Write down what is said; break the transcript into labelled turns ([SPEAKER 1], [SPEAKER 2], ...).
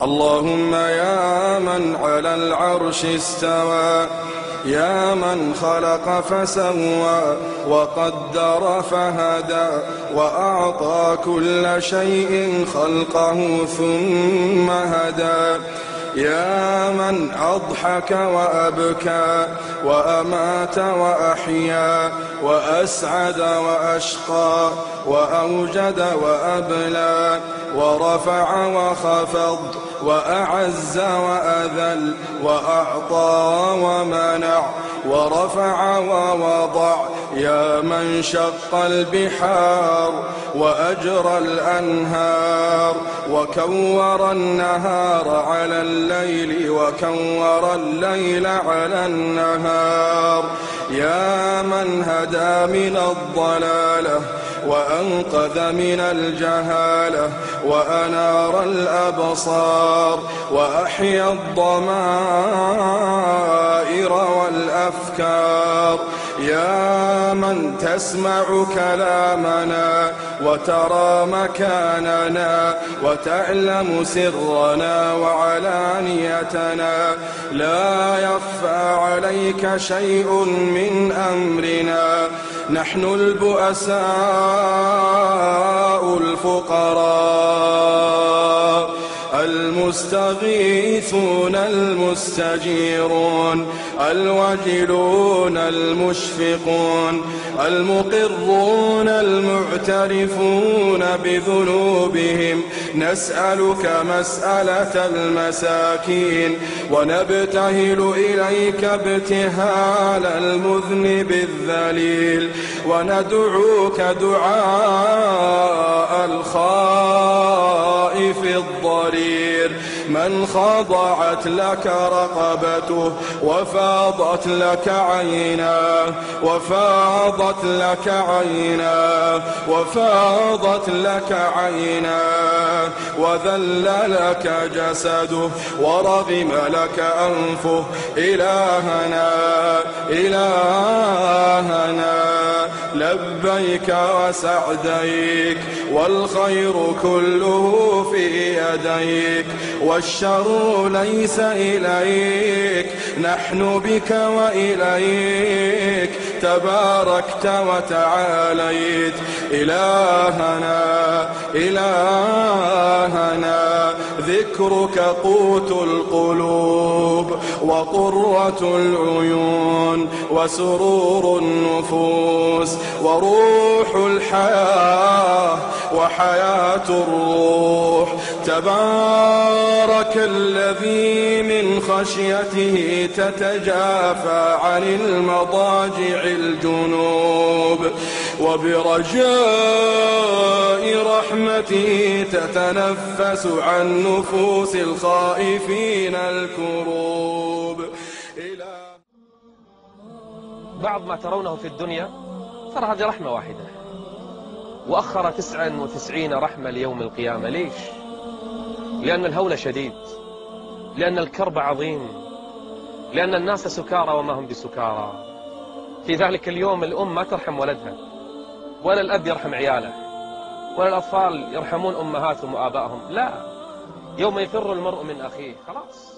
[SPEAKER 1] اللهم يا من على العرش استوى، يا من خلق فسوى وقدر فهدى، وأعطى كل شيء خلقه ثم هدى، يا من أضحك وأبكى وأمات وأحيا وأسعد وأشقى وأوجد وأبلى ورفع وخفض وأعز وأذل وأعطى ومنع ورفع ووضع، يا من شق البحار وأجرى الأنهار وكور النهار على الليل وكور الليل على النهار، يا من هدى من الضلالة وأنقذ من الجهالة وأنار الأبصار وأحيا الضمائر والأفكار، يا من تسمع كلامنا وترى مكاننا وتعلم سرنا وعلانيتنا، لا يخفى عليك شيء من أمرنا، نحن البؤساء الفقراء المستغيثون المستجيرون الوجلون المشفقون المقرون المعترفون بذنوبهم، نسألك مسألة المساكين ونبتهل إليك ابتهال المذنب الذليل، وندعوك دعاء الخائف الضرير من خضعت لك رقبته وفاضت لك عيناه وفاضت لك عيناه وفاضت لك عيناه وذل لك جسده ورغم لك أنفه، إلهنا إلهنا لبيك وسعديك والخير كله في يديك والشر ليس إليك، نحن بك وإليك تباركت وتعاليت، إلهنا إلهنا ذكرك قوت القلوب وقرة العيون وسرور النفوس وروح الحياة وحياة الروح، تبارك الذي من خشيته تتجافى عن المضاجع الجنوب وبرجاء رحمته تتنفس عن نفوس الخائفين الكروب.
[SPEAKER 2] بعض ما ترونه في الدنيا ترى هذه رحمة واحدة، وأخر 99 رحمة ليوم القيامة. ليش؟ لأن الهول شديد، لأن الكرب عظيم، لأن الناس سكارى وما هم بسكارى. في ذلك اليوم الأم ما ترحم ولدها، ولا الأب يرحم عياله، ولا الأطفال يرحمون أمهاتهم وآبائهم. لا، يوم يفر المرء من أخيه، خلاص